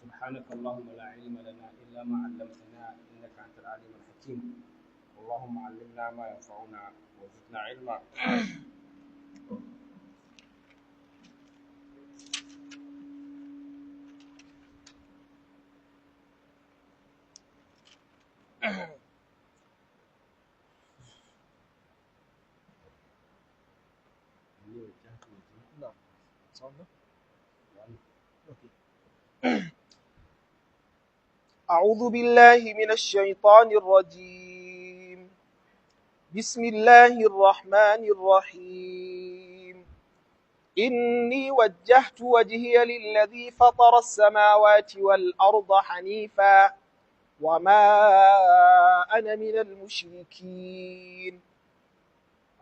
سبحانك اللهم لا علم لنا إلا ما علمتنا إنك أنت العليم الحكيم اللهم علمنا ما ينفعنا وزدنا علما. أعوذ بالله من الشيطان الرجيم. بسم الله الرحمن الرحيم. إني وجهت وجهي للذي فطر السماوات والأرض حنيفا وما أنا من المشركين.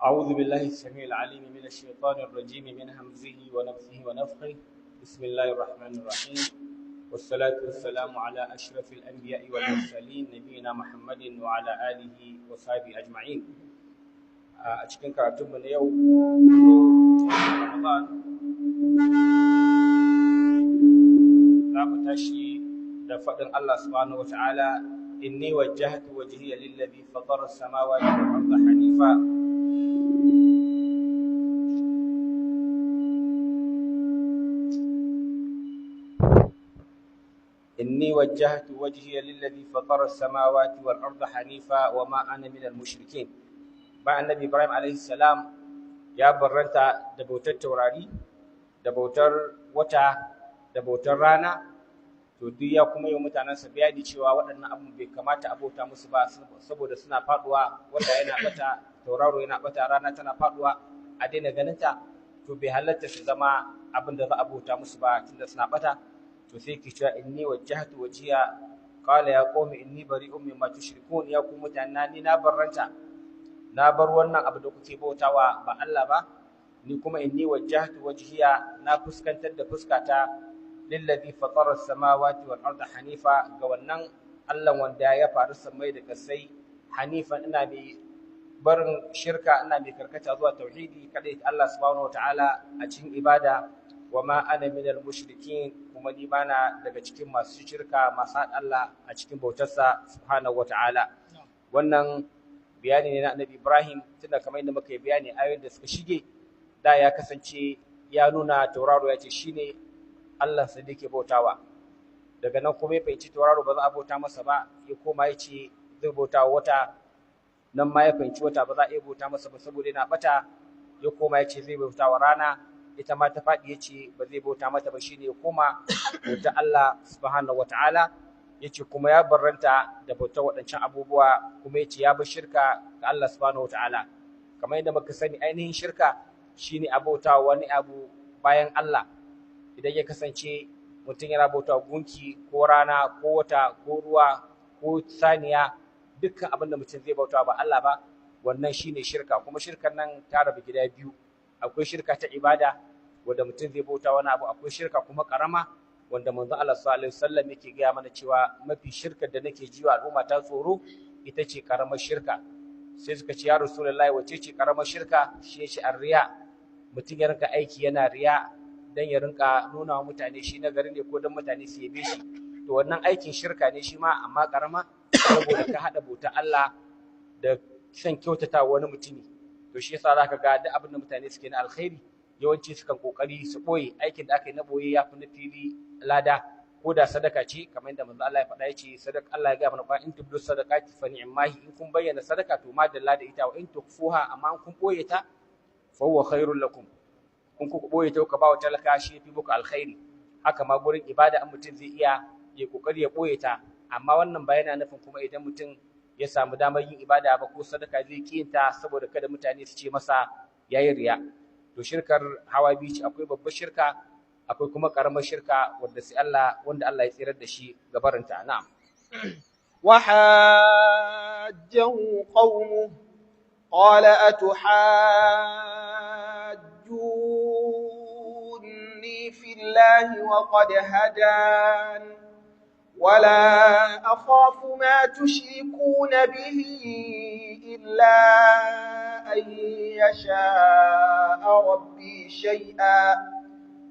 أعوذ بالله السميع العليم من الشيطان الرجيم من همزه ونفثه ونفخه. بسم الله الرحمن الرحيم والصلاة والسلام على أشرف الأنبياء والمرسلين نبينا محمد وعلى آله وصحبه أجمعين. a cikin karatunmu na yau Ramadan za mu tashi da faɗin Allah subhanahu wata'ala inni wajjahtu wajhiya lillazi fatara as-samawati wal arda hanifa إني وجهت وجهي للذي فطر السماوات والأرض حنيفا وما أنا من المشركين. بعد النبي إبراهيم عليه السلام يا برنتا دبوتر توراري دبوتر وتا دبوتر رانا to duk ya kuma yi mutanensa bayani cewa waɗannan abun bai kamata abota musu ba saboda suna faduwa, wata yana bata, tauraro yana bata, rana tana faduwa a daina ganinta, to bai halatta su zama abin da za a abota musu ba tunda suna bata. To sai ki cewa inni wajjahtu wajhiya qala ya qaumi inni bari'un mimma tushrikun, ya ku mutane ni na barranta, na bar wannan abu da kuke bautawa ba Allah ba, ni kuma inni wajjahtu wajhiya na fuskantar da fuskata lillazi fatara as-samawati wal arda hanifa, ga wannan Allah wanda ya faru samai da kasai, hanifan ina mai barin shirka, ina mai karkata zuwa tauhidi kadai Allah subhanahu wataala a cikin ibada. wa ma ana minal mushrikin, kuma ni bana daga cikin masu shirka masu haɗa Allah a cikin bautarsa subhanahu wataala. Wannan bayani ne na Annabi Ibrahim, tunda kamar yadda muka yi bayani ayoyin da suka shige, da ya kasance ya nuna tauraro ya ce shine Allah sa da yake bautawa. Daga nan kuma ya fahimci tauraro ba za a bauta masa ba, ya koma ya ce zai bauta wata, nan ma ya fahimci wata ba za a iya bauta masa ba saboda yana bata, ya koma ya ce zai bauta wa rana, ita ma ta faɗi ya ce ba zai bauta mata ba, shine ya koma bauta Allah subhanahu wataala. Ya ce kuma ya barranta da bautar waɗancan abubuwa, kuma ya ce ya bar shirka ga Allah subhanahu wataala. Kamar yadda muka sani ainihin shirka shine a bauta wani abu bayan Allah. Idan ya kasance mutum yana bauta gunki ko rana ko wata ko ruwa ko saniya, dukkan abin da mutum zai bauta ba Allah ba, wannan shine shirka. Kuma shirkan nan ta rabu gida biyu, akwai shirka ta ibada wanda mutum zai bauta wani abu, akwai shirka kuma karama wanda manzo Allah sallallahu alaihi wasallam yake gaya mana cewa mafi shirkar da nake jiwa al'umma ta tsoro ita ce karamar shirka. Sai suka ce ya rasulullahi wace ce karamar shirka? Shi yace arriya, mutum ya rinka aiki yana riya dan ya rinka nuna wa mutane shi na gari ne ko dan mutane su yabe shi, to wannan aikin shirka ne shi ma, amma karama, saboda ka hada bauta Allah da san kyautata wani mutumi. To shi yasa zaka ga duk abin da mutane suke na alkhairi yawanci sukan kokari su boye aikin da aka yi na boye ya fi na fili lada. Ko da sadaka ce, kamar yadda manzo Allah ya faɗa, yace sadaka, Allah ya ga mana in tubdu sadaqati fa ni'mahi, in kun bayyana sadaka to ma da lada ita, wa in tukfuha, amma in kun boye ta fa huwa khairul lakum, in ku boye ta ka ba wa talaka shi fi muku alkhairi. Haka ma gurin ibada an mutum zai iya ya kokari ya boye ta, amma wannan ba yana nufin kuma idan mutum ya samu damar yin ibada ba ko sadaka zai kiyinta saboda kada mutane su ce masa yayi riya. To shirkar hawa biyu ce, akwai babbar shirka, akwai kuma karamar shirka wanda Allah ya tsirar da shi gabarinta. Na'am. وحاجه قومه قال أتحاجوني في الله وقد هدان ولا أخاف ما تشركون به إلا أن يشاء ربي شيئا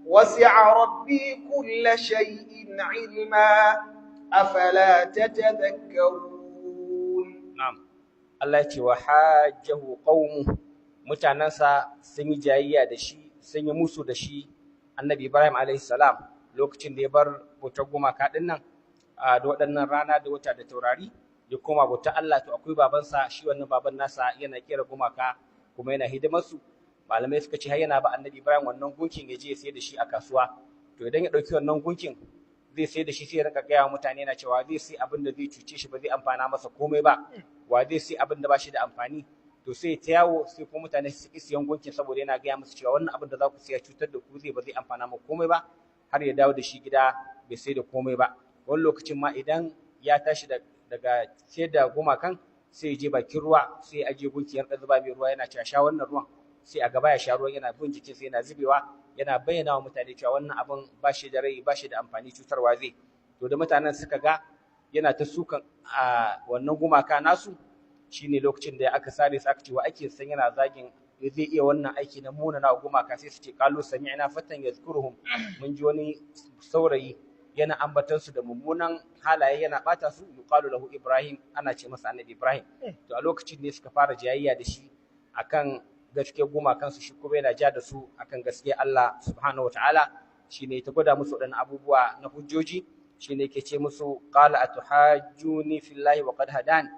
وسع ربي كل شيء علما أفلا تتذكرون. نعم. Allah ya ce wa hajjahu qaumu, mutanansa sun yi jayayya da shi, sun yi musu da shi Annabi Ibrahim alaihi salam lokacin da ya bar bautar gumaka din nan da waɗannan rana da wata da taurari ya koma bautar Allah. To akwai babansa, shi wannan baban nasa yana kera gumaka kuma yana hidimar su. Malamai suka ce har yana ba Annabi Ibrahim wannan gunkin ya je ya sayar da shi a kasuwa. To idan ya ɗauki wannan gunkin zai sai da shi, sai ya rinka gaya wa mutane na cewa zai sai abin da zai cuce shi, ba zai amfana masa komai ba. Wa zai sai abin da ba shi da amfani? To sai ta yawo, sai kuma mutane su ki siyan gunkin saboda yana gaya musu cewa wannan abin da za ku siya cutar da ku zai, ba zai amfana muku komai ba, har ya dawo da shi gida bai sai da komai ba. Wani lokacin ma idan ya tashi daga sayar da gumakan, sai ya je bakin ruwa, sai ya ajiye gunki ya zuba mai ruwa, yana cewa sha wannan ruwan, sai a gaba ya sha ruwan, yana bin jikin sai yana zubewa, yana bayyana wa mutane cewa wannan abin ba shi da rai, ba shi da amfani, cutarwa zai. To da mutanen suka ga yana ta sukan a wannan gumaka nasu, shine lokacin da aka sare su aka ce wa ake san yana zagin zai iya wannan aiki na munana gumaka, sai su ce qalu sami'na fatan yazkuruhum, mun ji wani saurayi yana ambatar su da mummunan halaye, yana bata su, yuqalu lahu Ibrahim, ana ce masa Annabi Ibrahim. To a lokacin ne suka fara jayayya da shi akan gaskiyar gumakansu, shi kuma yana ja da su akan gaskiyar Allah subhanahu wataala. Shine ta gwada musu waɗannan abubuwa na hujjoji, shine yake ce musu qala atuhajjuni fillahi wa qad hadan,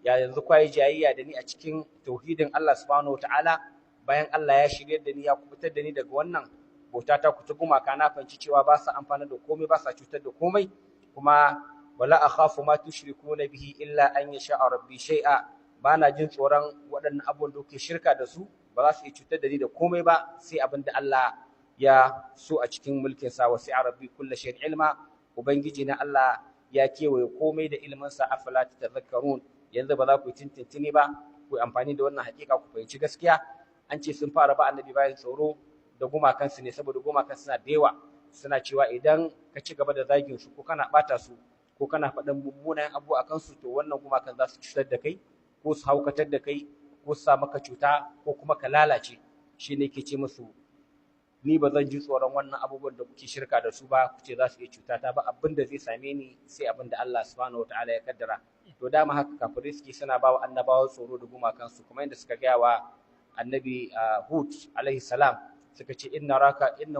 ya yanzu kwai jayayya da ni a cikin tauhidin Allah subhanahu wataala bayan Allah ya shirye da ni, ya kubutar da ni daga wannan bauta ta ku ta gumaka. Na fanci cewa ba sa amfana da komai, ba sa cutar da komai, kuma wala akhafu ma tushrikuna bihi illa an yasha rabbi shay'a, bana jin tsoron waɗannan abubuwan da kuke shirka da su, ba za su yi cutar da ni da komai ba sai abin da Allah ya so a cikin mulkin sa. Wasi'a rabbi kulli shay'in ilma, ubangiji na Allah ya kewaye komai da ilmin sa. Afala tadhakkarun, yanzu ba za ku yi tintintini ba, ku amfani da wannan hakika ku fahimci gaskiya. An ce sun fara ba Annabi bayan tsoro da gumakansu ne, saboda gumakan suna da yawa, suna cewa idan ka ci gaba da zagin su, ko kana bata su, ko kana faɗin mummunan abu a kansu, to wannan gumakan za su cutar da kai, ko su haukatar da kai, ko su sa maka cuta, ko kuma ka lalace. Shi ne ke ce musu ni ba zan ji tsoron wannan abubuwan da kuke shirka da su ba, ku ce za su iya cuta ta ba, abin da zai same ni sai abin da Allah subhanahu wataala ya kaddara. To dama haka kafirai suke, suna ba wa annabawa tsoro da gumakansu, kuma yadda suka gaya wa Annabi Hud alaihi salam, suka ce inna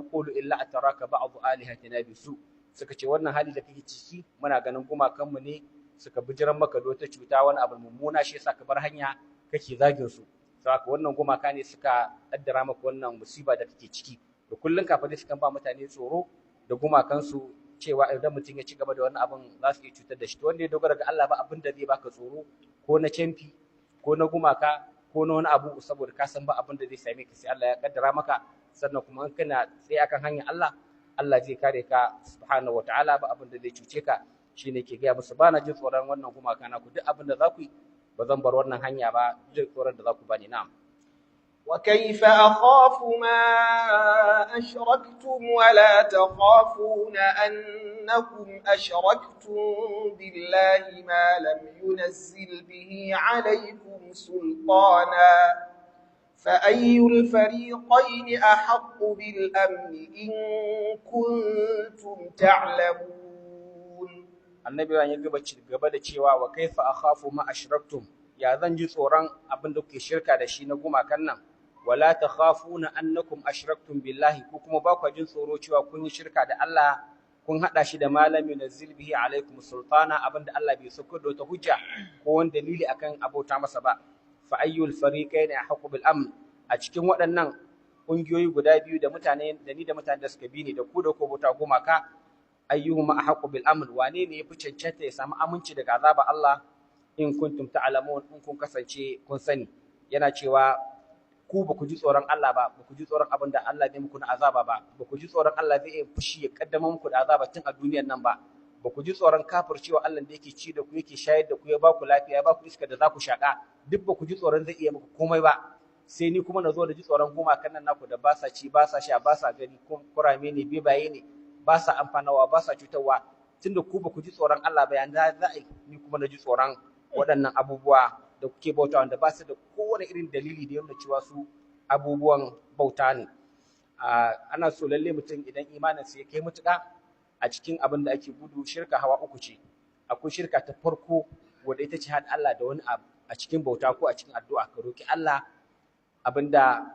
qulu illa ataraka ba'd alihatina bisu, suka ce wannan hali da kake ciki muna ganin gumakanmu ne suka bijiran maka da wata cuta, wani abu mummuna, shi yasa ka bar hanya kake zagin su. Saboda wannan gumaka ne suka kaddara maka wannan musiba da kake ciki. To kullun kafirai sukan ba mutane tsoro da gumakansu, cewa idan mutum ya ci gaba da wannan abin za su iya cutar da shi. To wanda ya dogara ga Allah ba abin da zai baka tsoro, ko na canfi, ko na gumaka, ko na wani abu, saboda ka san ba abin da zai same ka sai Allah ya kaddara maka. Sannan kuma in kana tsaye akan hanyar Allah, Allah zai kare ka subhanahu wataala, ba abin da zai cuce ka. Shine ke gaya musu bana jin tsoron wannan gumaka na ku, duk abin da za ku yi ba zan bar wannan hanya ba, duk tsoron da za ku bani. Na'am. وكيف أخاف ما أشركتم ولا تخافون أنكم أشركتم بالله ما لم ينزل به عليكم سلطانا فأي الفريقين أحق بالأمن إن كنتم تعلمون. النبي gaba da cewa wa kaifa akhafu ma ashraktum, ya zan ji tsoron abin da kuke shirka da shi na gumakan nan. Wala takhafuna annakum ashraktum billahi, ko kuma ba ku jin tsoro cewa kun yi shirka da Allah, kun hada shi da malami nazil bihi alaikum sultana, abinda Allah bai sako da wata hujja ko wani dalili akan abota masa ba. Fa ayyul fariqaini ahqqu bil amn, a cikin waɗannan kungiyoyi guda biyu da mutane da ni da mutane da suka bi ni da ku da ku bauta gumaka, ayyuhuma ahqqu bil amn, wane ne yafi cancanta ya samu aminci daga azaba Allah, in kuntum ta'lamun, in kun kasance kun sani. Yana cewa ku ba ku ji tsoron Allah ba, ba ku ji tsoron abin da Allah zai muku na azaba ba, ba ku ji tsoron Allah zai yi fushi ya kaddama muku da azaba tun a duniyar nan ba, ba ku ji tsoron kafircewa Allah da yake ci da ku, yake shayar da ku, ya ba ku lafiya, ya ba ku iska da za ku shaka, duk ba ku ji tsoron zai iya muku komai ba. Sai ni kuma na zo da ji tsoron gumakan nan naku da ba sa ci, ba sa sha, ba sa gani, kurame ne, bebaye ne, ba sa amfanawa, ba sa cutarwa. Tunda ku ba ku ji tsoron Allah ba, yanzu za a yi ni kuma na ji tsoron waɗannan abubuwa da kuke bauta, wanda ba su da kowane irin dalili da yana cewa su abubuwan bauta ne. ana so lalle mutum idan imaninsa ya kai mutuƙa a cikin abin da ake gudu. Shirka hawa uku ce. Akwai shirka ta farko wadda ita ce haɗa Allah da wani abu a cikin bauta ko a cikin addu'a. Ka roki Allah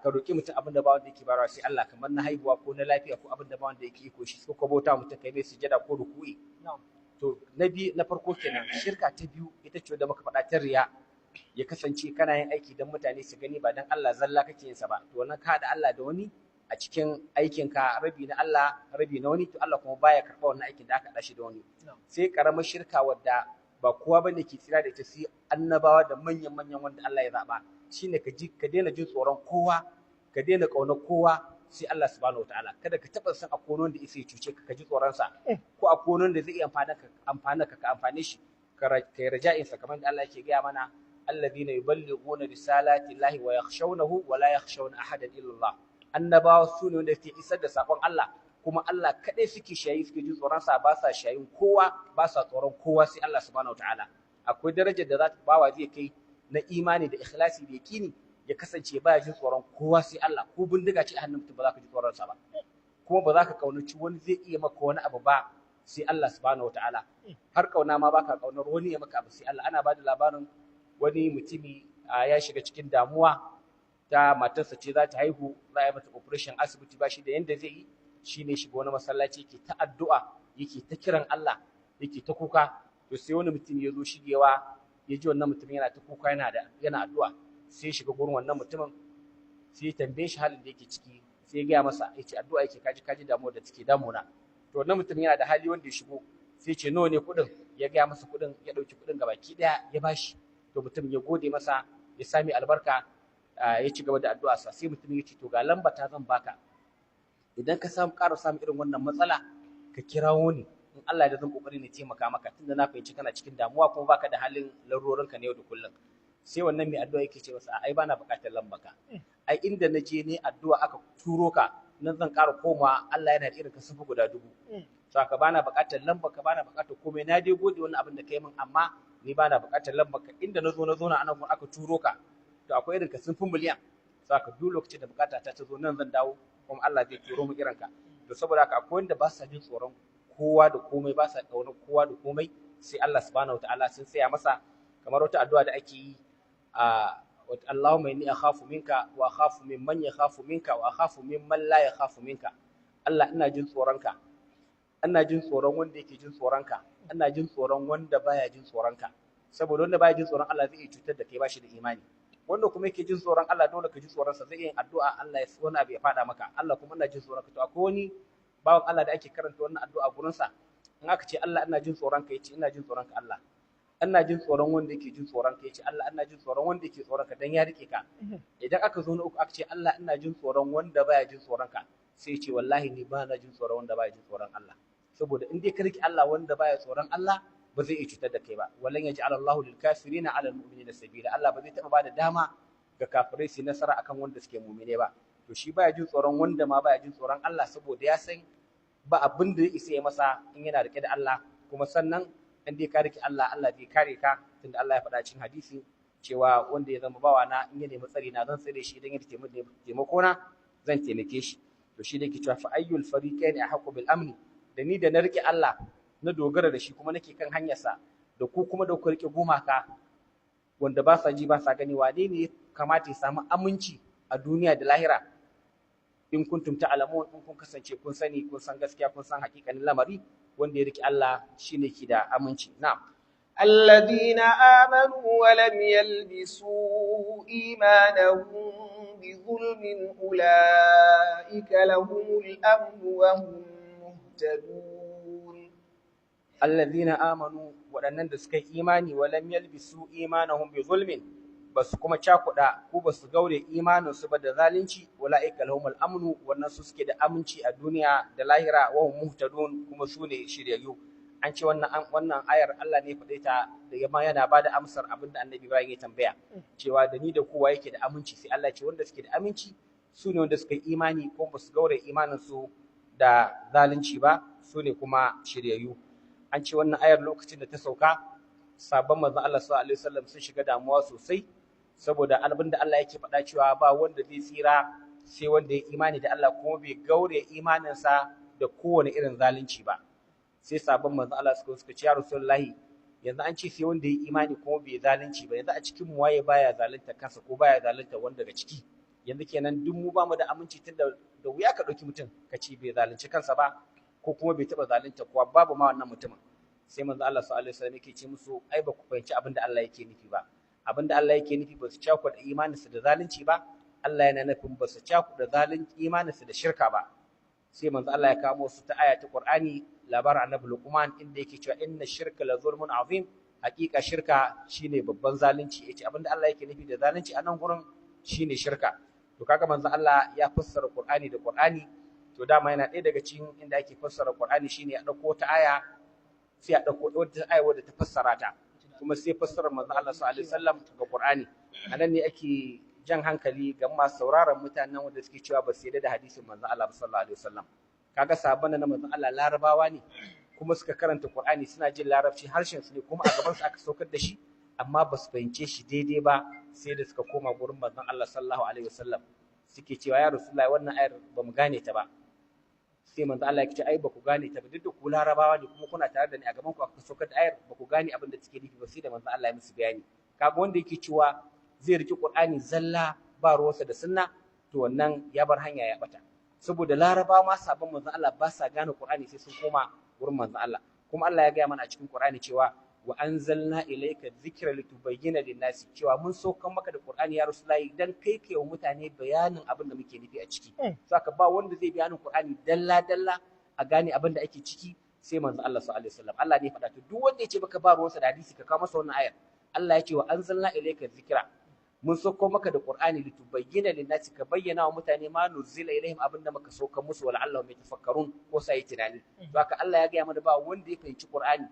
ka roki mutum abinda ba wanda yake barawa sai Allah, kamar na haihuwa ko na lafiya ko abinda ba wanda yake iko shi, ko ka bauta mutum kai mai sujada ko ruku'i. To na farko kenan. Shirka ta biyu ita ce wadda muka faɗa ta riya, ya kasance kana yin aiki don mutane su gani ba don Allah zalla kake yin sa ba. To wannan ka haɗa Allah da wani a cikin aikinka, rabi na Allah rabi na wani, to Allah kuma baya karɓa wannan aikin da aka haɗa shi da wani. Sai karamar shirka wadda ba kowa bane ke tsira da ita, sai annabawa da manyan wanda Allah ya zaba. Shine ka daina jin tsoron kowa, ka daina ƙaunar kowa sai Allah subhanahu wataala. Kada ka taɓa san akwai wanda isa ya cuce ka ji tsoron sa, ko akwai wanda zai iya amfana ka amfane shi, ka yi raja'in sa, kamar da Allah yake gaya mana alladhina yuballighuna risalati llahi wa yakhshawnahu wa la yakhshawna ahadan illa Allah. Annabawa su ne wanda suke isar da sakon Allah, kuma Allah kaɗai suke suke jin tsoron sa, ba sa shayin kowa, ba sa tsoron kowa sai Allah subhanahu wataala. Akwai darajar da bawa zai kai na imani da ikhlasi da yaqini, ya kasance baya jin tsoron kowa sai Allah. Ko bindiga ce a hannun mutum ba za ka ji tsoron sa ba, kuma ba za ka kaunaci wani zai iya maka wani abu ba sai Allah subhanahu wataala. Har kauna ma baka kaunar wani ya maka abu sai Allah. Ana bada labarin wani mutumi ya shiga cikin damuwa ta matarsa ce za ta haihu, za a yi mata operation asibiti, ba shi da yanda zai yi. Shi ne shiga wani masallaci yake ta addu'a, yake ta kiran Allah, yake ta kuka. To sai wani mutum ya zo shigewa, ya ji wannan mutum yana ta kuka yana addu'a. Sai shiga gurin wannan mutumin, sai ya tambaye shi halin da yake ciki, sai ya gaya masa, ya ce addu'a yake, kaji damuwar da take damuna. To wannan mutum yana da hali wanda ya shigo, sai ce nawa ne kuɗin, ya gaya masa kuɗin, ya ɗauki kuɗin gabaki ɗaya ya bashi. To mutum ya gode masa, ya sami albarka, ya ci gaba da addu'a sa. Sai mutum ya ce to ga lamba ta zan baka, idan ka ƙara samun irin wannan matsala ka kirawo ni, in Allah ya zan kokari ne taimaka maka, tunda na fahimci kana cikin damuwa kuma baka da halin larurorinka ne yau da kullum. Sai wannan mai addu'a yake ce masa ai bana buƙatar lambaka, ai inda na je ne addu'a aka turo ka, nan zan ƙara komawa. Allah yana da irin ka sufi guda 1000. Saka bana buƙatar lambaka, bana buƙatar komai. Na dai gode wannan abin da kai min, amma ni bana buƙatar lambaka. Inda na zo na anan gun aka turo ka, to akwai irin ka sun fi miliyan. Saka duk lokacin da buƙata ta zo nan zan dawo, kuma Allah zai turo mu irin ka. To saboda haka akwai wanda ba sa jin tsoron kowa da komai, ba sa ƙaunar kowa da komai sai Allah subhanahu wataala. Sun tsaya masa, kamar wata addu'a da ake yi Allahumma inni akhafu minka wa akhafu mimman yakhafu minka wa akhafu mimman la yakhafu minka. Allah ina jin tsoron ka, ina jin tsoron wanda yake jin tsoron ka, ina jin tsoron wanda baya jin tsoron ka. Saboda wanda baya jin tsoron Allah zai iya cutar da kai, ba shi da imani. Wanda kuma yake jin tsoron Allah dole ka ji tsoron sa, zai yin addu'a Allah ya wani abu ya fada maka. Allah kuma ina jin tsoron ka. To akwai wani bawan Allah da ake karanta wannan addu'a gurin sa, in aka ce Allah ina jin tsoron ka, yace ina jin tsoron ka Allah. Ina jin tsoron wanda yake jin tsoron ka, yace Allah ina jin tsoron wanda yake tsoron ka dan ya rike ka. Idan aka zo na uku aka ce Allah ina jin tsoron wanda baya jin tsoron ka, sai yace wallahi ni ba na jin tsoron wanda baya jin tsoron Allah. Saboda in dai ka rike Allah, wanda baya tsoron Allah ba zai iya cutar da kai ba. Wallan yaj'al Allahu lil kafirina 'ala al mu'minina sabila. Allah ba zai taba bada dama ga kafirai su nasara akan wanda suke mu'mine ba. To shi baya jin tsoron wanda ma baya jin tsoron Allah, saboda ya san ba abin da ya isa ya masa in yana rike da Allah. Kuma sannan in dai ka rike Allah, Allah zai kare ka, tunda Allah ya faɗa cikin hadisi cewa wanda ya zama bawa na, in ya nemi tsari na zan tsare shi, idan ya taimako na zan taimake shi. To shi da ke cewa fa ayyul fariqaini ahqqu bil amni, da ni da na rike Allah na dogara da shi kuma nake kan hanyarsa, da ku kuma da ku rike gumaka wanda ba sa ji ba sa gani, wane ne kamata ya samu aminci a duniya da lahira? In kuntum ta'lamun, in kun kasance kun sani, kun san gaskiya, kun san hakikanin lamari, wanda ya riki Allah shine ki da aminci. Na'am. الذين آمنوا ولم يلبسوا إيمانهم بظلم أولئك لهم الأمن وهم مهتدون. الذين آمنوا waɗannan da suka yi imani walam yalbisu imanahum bi zulmin, basu kuma cakuɗa ko basu gaure imaninsu ba da zalunci, ulaika lahumul amnu, wannan su suke da aminci a duniya da lahira, wa hum muhtadun, kuma su ne shiryayyu. An ce wannan ayar Allah ne faɗe ta da yamma, yana bada amsar abinda Annabi Ibrahim ya tambaya, cewa da ni da kowa yake da aminci. Sai Allah ce wanda suke da aminci su ne wanda suka yi imani ko basu gaure imaninsu da zalunci ba, su ne kuma shiryayyu. An ce wannan ayar lokacin da ta sauka, sabon manzon Allah sallallahu alaihi wasallam sun shiga damuwa sosai, saboda abin da Allah yake faɗa cewa ba wanda zai tsira sai wanda ya imani da Allah kuma bai gaure imaninsa da kowane irin zalunci ba. Sai sabon manzo Allah suka ce ya Rasulullahi, yanzu an ce sai wanda ya imani kuma bai zalunci ba, yanzu a cikin mu waye baya zalunta kansa ko baya zalunta wanda daga ciki? Yanzu kenan duk mu bamu da aminci tunda da wuya ka dauki mutum ka ce bai zalunci kansa ba ko kuma bai taba zalunta kowa, babu ma wannan mutumin. Sai manzo Allah sallallahu alaihi wasallam yake ce musu ai ba ku fahimci abin da Allah yake nufi ba. Abin da Allah yake nufi ba su cakuɗa imaninsu da zalunci ba, Allah yana nufin ba su cakuɗa zalunci imaninsu da shirka ba. Sai manzo Allah ya kawo su ta aya ta Qur'ani labarin Annabi Luqman inda yake cewa inna shirka la zulmun azim, hakika shirka shine babban zalunci. Yace abin da Allah yake nufi da zalunci a nan gurin shine shirka. To kaga manzo Allah ya fassara Qur'ani da Qur'ani, to dama yana ɗaya daga cikin inda ake fassara Qur'ani shine a ɗauko ta aya sai a ɗauko wata aya wadda ta fassara ta, kuma sai fassarar manzo Allah sallallahu alaihi wasallam ga Qur'ani. Anan ne ake jan hankali ga masu sauraron mutanen wanda suke cewa ba su yarda da hadisin manzo Allah sallallahu alaihi wasallam. Kaga sahabban na manzo Allah larabawa ne kuma suka karanta Qur'ani, suna jin larabci, harshen su ne kuma a gaban su aka saukar da shi, amma ba su fahimce shi daidai ba sai da suka koma gurin manzo Allah sallallahu alaihi wasallam suke cewa ya Rasulullahi wannan ayar ba mu gane ta ba. Sai manzo Allah ya ce ai ba ku gane ta ba, duk da ku larabawa ne kuma kuna tare da ni a gaban ku aka saukar da ayar, ba ku gane abin da take nufi ba sai da manzo Allah ya musu bayani. Kaga wanda yake cewa zai riki Qur'ani zalla ba ruwansa da sunna, to wannan ya bar hanya ya bata. Saboda larabawa ma sabon manzo Allah ba sa gane Qur'ani sai sun koma wurin manzo Allah. Kuma Allah ya gaya mana a cikin Qur'ani cewa wa anzalna ilayka dhikra litubayyana lin-nasi, cewa mun saukan maka da Qur'ani ya Rasulullahi dan kai wa mutane bayanin abin da muke nufi a ciki. Saka ba wanda zai bayanin Qur'ani dalla dalla a gane abin da ake ciki sai manzo Allah sallallahu alaihi wasallam. Allah ne ya faɗa, to duk wanda ya ce baka ba ruwansa da hadisi ka kawo masa wannan ayar. Allah ya ce wa anzalna ilayka dhikra, mun sauko maka da Qur'ani litubayyana lin-nasi, ka bayyana wa mutane ma nuzila ilaihim, abin da muka sauka musu, wala allahum yatafakkarun, ko sai tunani. Saka Allah ya ga mana ba wanda ya fahimci Qur'ani,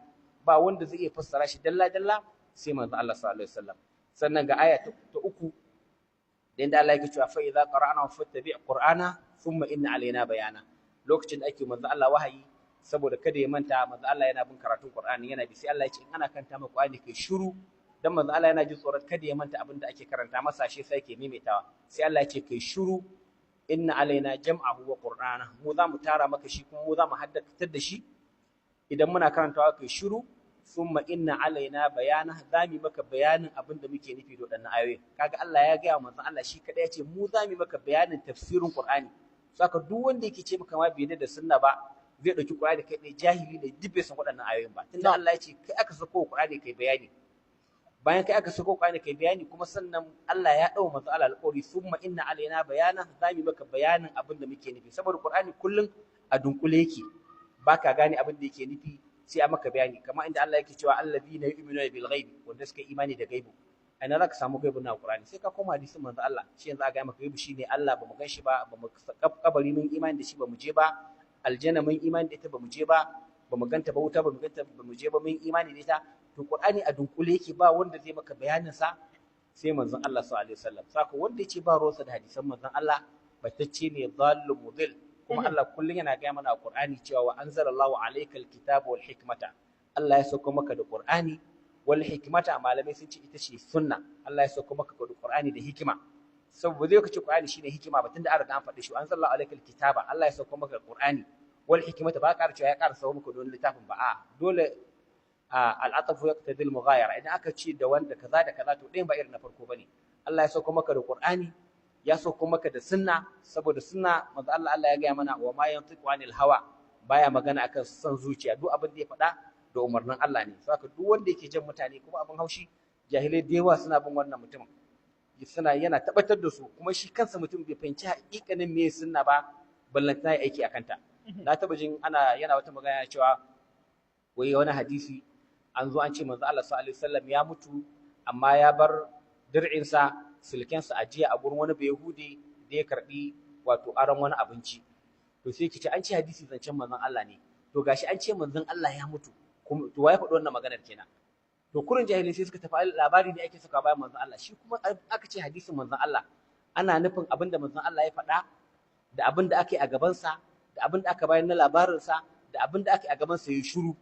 ba wanda zai iya fassara shi dalla dalla sai manzo Allah sallallahu alaihi wasallam. Sannan ga aya ta uku da inda Allah yake cewa fa idza qara'na fattabi' qur'ana thumma inna alaina bayana. Lokacin da ake manzo Allah wahayi, saboda kada ya manta manzo Allah yana bin karatun Qur'ani yana bi, sai Allah ya ce in ana kanta maka Qur'ani kai shiru, dan manzo Allah yana jin tsoron kada ya manta abin da ake karanta masa, shi sai yake maimaitawa. Sai Allah ya ce kai shiru, inna alaina jam'ahu wa qur'ana, mu za mu tara maka shi kuma mu za mu haddatar da shi idan muna karantawa kai shiru. Summa inna alaina bayana, za mu maka bayanin abin da muke nufi da waɗannan ayoyi. Kaga Allah ya gaya wa manzon Allah shi kadai ya ce mu za mu maka bayanin tafsirin Qur'ani. Saka duk wanda yake ce maka ma bai da sunna ba, zai dauki Qur'ani kai dai jahili ne, duk bai san waɗannan ayoyin ba. Tunda Allah ya ce kai aka sako Qur'ani kai bayani. Bayan kai aka sako Qur'ani kai bayani, kuma sannan Allah ya dau manzon Allah alƙawari summa inna alaina bayana, za mu maka bayanin abin da muke nufi. Saboda Qur'ani kullun a dunkule yake, baka gane abin da yake nufi sai a maka bayani. Kamar inda Allah yake cewa alladhina yu'minuna bil ghaibi, wanda suka imani da gaibu. Aina zaka samu gaibu na Qur'ani? Sai ka koma hadisin manzo Allah. Shi yanzu aka ga maka gaibu shine Allah, ba mu gan shi ba, ba mu kabari mun imani da shi ba mu je ba, aljanna mun imani da ita ba mu je ba, ba mu ganta ba, wuta ba mu ganta ba mu je ba, mun imani da ita. To Qur'ani a dunkule yake, ba wanda zai maka bayanin sa sai manzon Allah sallallahu alaihi wasallam. Saka wanda yace ba ruwansa da hadisan manzon Allah batacce ne, dhallu mudil. Kuma Allah kullum yana gaya mana a Qur'ani cewa wa anzalallahu alaykal kitaba wal hikmata, Allah ya sauko maka da Qur'ani wal hikmata, malamai sun ce ita ce sunna. Allah ya sauko maka da Qur'ani da hikima, saboda zai kace Qur'ani shine hikima ba, tunda an riga an faɗi shi anzalallahu alaykal kitaba, Allah ya sauko maka da Qur'ani wal hikmata, ba ka cewa ya ƙara sauko maka da wani littafin ba, a dole al'atafu yaqtadi al-mughayara. Idan aka ce da wanda kaza da kaza, to ɗayan ba irin na farko bane. Allah ya sauko maka da Qur'ani, ya sauko maka da sunna, saboda sunna manzo Allah ya gaya mana wa ma yantiqu anil hawa, baya magana akan son zuciya, duk abin da ya faɗa da umarnin Allah ne. Saka duk wanda yake jan mutane, kuma abin haushi jahilai da yawa suna bin wannan mutumin, yana tabbatar da su, kuma shi kansa mutum bai fahimci haƙiƙanin me sunna ba, ballantana ya aiki akan ta. Na taba jin yana wata magana cewa wai wani hadisi an zo an ce manzo Allah sallallahu alaihi wasallam ya mutu, amma ya bar dir'insa, silkensa ajiya a gurin wani Bayahudi da ya karbi wato aron wani abinci. To sai kice an ce hadisi zancen manzon Allah ne, to gashi an ce manzon Allah ya mutu, to waye faɗi wannan maganar kenan? To kurin jahilai sai suka tafi labari ne ake saka bayan manzon Allah, shi kuma aka ce hadisin manzon Allah ana nufin abinda manzon Allah ya faɗa, da abinda aka yi a gabansa, da abinda aka bayar na labarinsa, da abinda aka yi a gabansa ya shiru.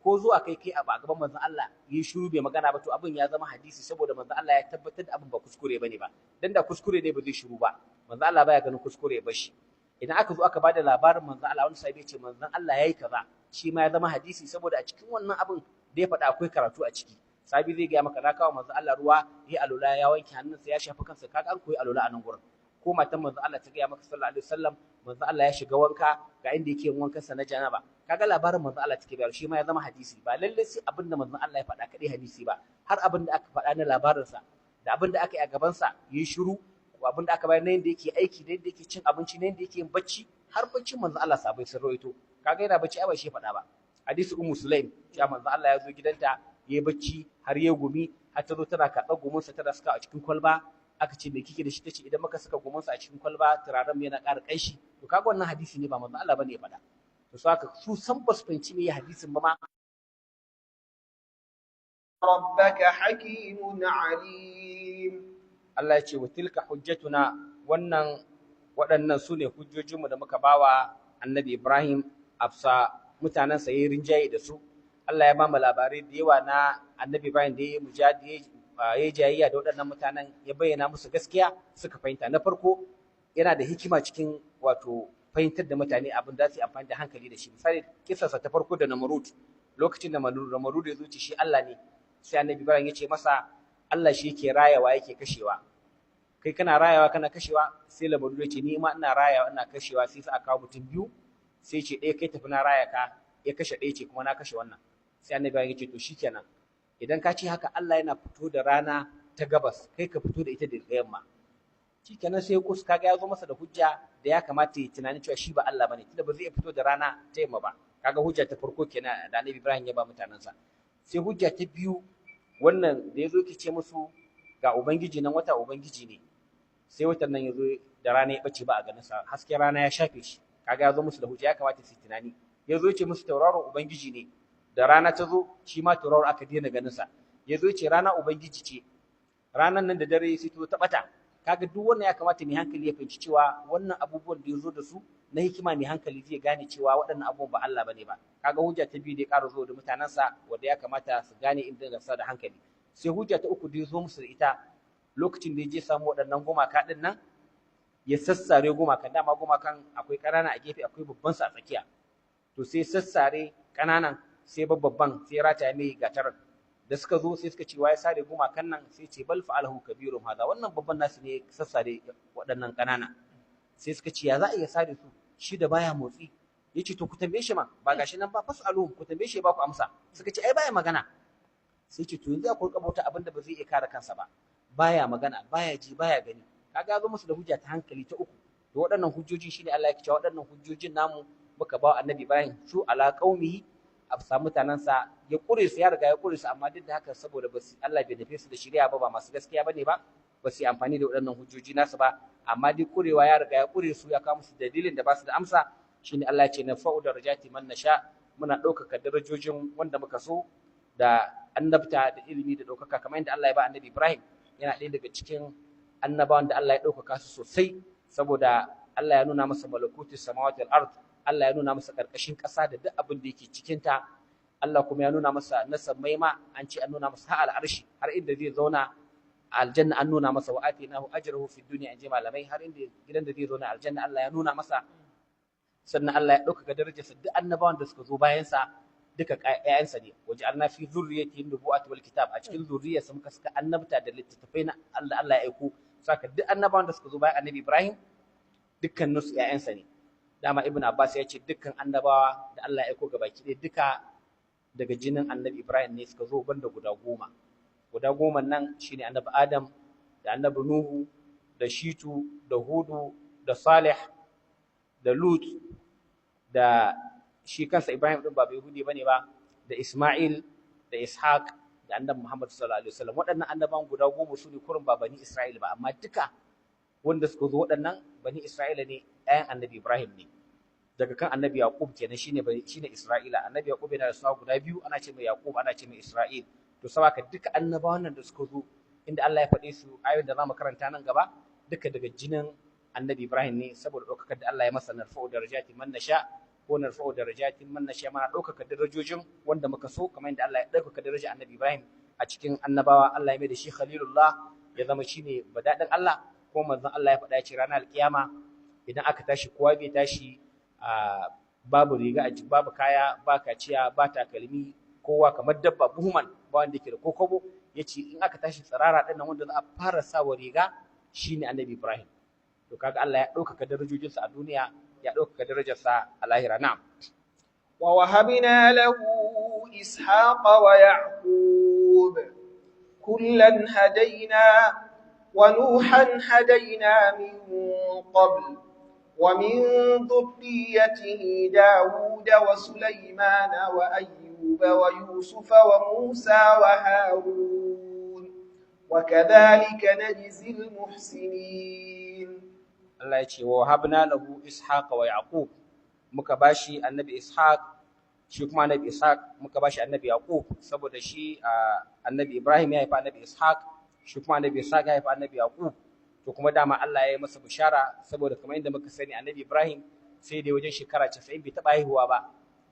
Ko zuwa kai abu a gaban manzon Allah yi shiru bai magana ba, to abin ya zama hadisi, saboda manzon Allah ya tabbatar da abin ba kuskure bane ba. Dan da kuskure ne ba zai shiru ba. manzo Allah baya ganin kuskure ya bashi idan aka zo aka bada labarin manzo Allah wani sahabi ya ce manzon Allah yayi kaza shi ma ya zama hadisi saboda a cikin wannan abin da ya faɗa akwai karatu a ciki sahabi zai ga maka na kawo manzo Allah ruwa ya alula ya wanke hannunsa ya shafa kansa kaga an koyi alula a nan gurin ko matan manzo Allah ta ga maka sallallahu alaihi wasallam manzo Allah ya shiga wanka ga inda yake wankan sa na janaba kaga labarin manzo Allah take bayar shi ma ya zama hadisi ba lalle sai abin da manzo Allah ya faɗa kadai hadisi ba har abin da aka faɗa na labarin sa da abin da aka yi a gaban sa yi shiru ko abin da aka bayar na yanda yake aiki da yanda yake cin abinci na yanda yake yin bacci har baccin manzo Allah sabai sun rawaito kaga yana bacci ai ba shi faɗa ba hadisi ummu sulaim cewa manzo Allah ya zo gidanta yayi bacci har yayi gumi har ta zo tana kaɗa gumunsa tana saka a cikin kwalba aka ce me kike da shi tace idan muka saka gumunsa a cikin kwalba turaren yana ƙara ƙanshi to kaga wannan hadisi ne ba manzo Allah bane ya faɗa to saka su san ba su fahimci me hadisin ba ma rabbaka hakimun alim Allah ya ce wa tilka hujjatuna waɗannan su ne hujjojinmu da muka bawa annabi Ibrahim afsa mutanensa yayin rinjaye da su Allah ya ba mu labarai da yawa na annabi Ibrahim da yayi mujahidi yayi jayayya da waɗannan mutanen ya bayyana musu gaskiya suka fahimta na farko yana da hikima cikin wato fahimtar da mutane abin da su amfani da hankali da shi misali kisarsa ta farko da Namrud lokacin da Namrud ya zuci shi Allah ne sai annabi Ibrahim ya ce masa Allah shi yake rayawa yake kashewa kai kana rayawa kana kashewa sai Namrud ya ce ni ma ina rayawa ina kashewa sai aka kawo mutum biyu sai ce ɗaya kai tafi na raya ka ya kashe ɗaya ce kuma na kashe wannan sai annabi Ibrahim ya ce to shikenan idan ka ce haka Allah yana fito da rana ta gabas kai ka fito da ita da yamma shikenan sai kus kaga ya zo masa da hujja da ya kamata ya tunani cewa shi ba Allah bane tunda ba zai fito da rana ta yamma ba kaga hujja ta farko kenan da annabi Ibrahim ya ba mutanansa sai hujja ta biyu wannan da yazo yake ce musu ga ubangiji nan wata ubangiji ne sai watan nan yazo da rana ya bace ba a ganin sa hasken rana ya shafe shi kaga ya zo musu da hujja ya kamata su tunani yazo ya ce musu tauraron ubangiji ne da rana ta zo shi ma tauraro aka daina ganin sa yazo ya ce rana ubangiji ce ranan nan da dare sai to ta bata kaga duk wannan ya kamata mai hankali ya fahimci cewa wannan abubuwan da yazo da su na hikima mai hankali zai gane cewa waɗannan abubuwan ba Allah bane ba kaga hujja ta biyu da ya ƙara zo da mutanansa wanda ya kamata su gane inda da sa da hankali sai hujja ta uku da yazo musu da ita lokacin da ya je samu waɗannan gumaka din nan ya sassare gumakan dama gumakan akwai ƙanana a gefe akwai babban sa a tsakiya to sai sassare ƙananan sai babban sai rataya mai gatarar da suka zo sai suka ce wa ya sare gumakan nan sai ce bal fa'alahu kabirum hada wannan babban nasu ne sassare waɗannan ƙanana sai suka ce ya za a iya sare su shi da baya motsi yace to ku tambaye shi ma ba gashi nan ba fasalu ku tambaye shi ba ku amsa suka ce ai baya magana sai ce to yanzu akwai kabauta abin da ba zai iya kare kansa ba baya magana baya ji baya gani kaga zo musu da hujja ta hankali ta uku to waɗannan hujjoji shine Allah ya ce waɗannan hujjojin namu muka ba annabi Ibrahim su ala qaumihi a samu mutanensa ya ƙure su ya riga ya ƙure su amma duk da haka saboda Allah bai nufe su da shirya ba masu gaskiya bane ba ba su yi amfani da waɗannan hujjoji nasu ba amma duk ƙurewa ya riga ya ƙure su ya kawo musu dalilin da ba su da amsa shine Allah ya ce na fa'u darajati man nasha muna ɗaukaka darajojin wanda muka so da annabta da ilimi da ɗaukaka kamar yadda Allah ya ba annabi Ibrahim yana ɗaya daga cikin annabawan da Allah ya ɗaukaka su sosai saboda Allah ya nuna masa malakutus samawati wal ard Allah ya nuna masa ƙarƙashin ƙasa da duk abin da yake cikinta Allah kuma ya nuna masa nasammai ma an ce an nuna masa har al'arshi har inda zai zauna a aljanna an nuna masa wa atinahu ajrahu fid dunya an ji malamai har inda gidan da zai zauna aljanna Allah ya nuna masa sannan Allah ya ɗaukaka darajarsa duk annabawan da suka zo bayan sa duka ƴaƴansa ne waj'alna fi dhurriyyati nubuwati wal kitab a cikin zurriyarsa muka saka annabta da littattafai na Allah ya aiko saka duk annabawan da suka zo bayan annabi Ibrahim dukkanin su ƴaƴansa ne dama ibn Abbas ya ce dukkan annabawa da Allah ya aiko gabaki ɗaya duka daga jinin annabi Ibrahim ne suka zo banda guda goma nan shine annabi Adam da annabi Nuhu da Shitu da Hudu da Salih da Lut da shi kansa Ibrahim din ba Yahudi bane ba da Isma'il da Ishaq da annabi Muhammad sallallahu alaihi wasallam waɗannan annaban guda 10 su ne kurin ba bani Isra'il ba amma duka wanda suka zo waɗannan bani Isra'ila ne ɗayan annabi Ibrahim ne daga kan annabi Yaqub kenan shine Isra'ila annabi Yaqub yana da suna guda biyu ana ce mai Yaqub ana ce mai Isra'il to saboda duka annabawan nan da suka zo inda Allah ya faɗe su ayoyin da zamu karanta nan gaba duka daga jinin annabi Ibrahim ne saboda ɗaukakar da Allah ya masa narfa'u darajati man nasha ko narfa'u darajatin man nasha mana ɗaukaka darajojin wanda muka so kamar yadda Allah ya ɗaukaka darajar annabi Ibrahim a cikin annabawa Allah ya mai da shi khalilullah ya zama shine badadin Allah ko manzon Allah ya faɗa ya ce ranar alkiyama idan aka tashi kowa bai tashi babu riga a babu kaya ba kaciya ba takalmi kowa kamar dabba buhuman ba wanda yake da kokobo yace in aka tashi tsirara din nan wanda za a fara sawa riga shine annabi Ibrahim to kaga Allah ya ɗaukaka darajojinsa a duniya ya ɗaukaka darajarsa a lahira na'am wa wahabna lahu ishaqa wa ya'qub kullan hadaina wa nuhan hadaina min qabl ومن ذريته داود وسليمان وأيوب ويوسف وموسى وهارون وكذلك نجزي المحسنين الله يجي وهبنا له إسحاق ويعقوب مكباشي النبي إسحاق shi kuma annabi Ishaq muka bashi annabi Yaqub saboda shi annabi Ibrahim ya haifa annabi Ishaq shi kuma annabi Ishaq ya haifa annabi Yaqub to kuma dama Allah ya yi masa bishara saboda kamar inda muka sani annabi Ibrahim sai dai wajen shekara 90 bai taba haihuwa ba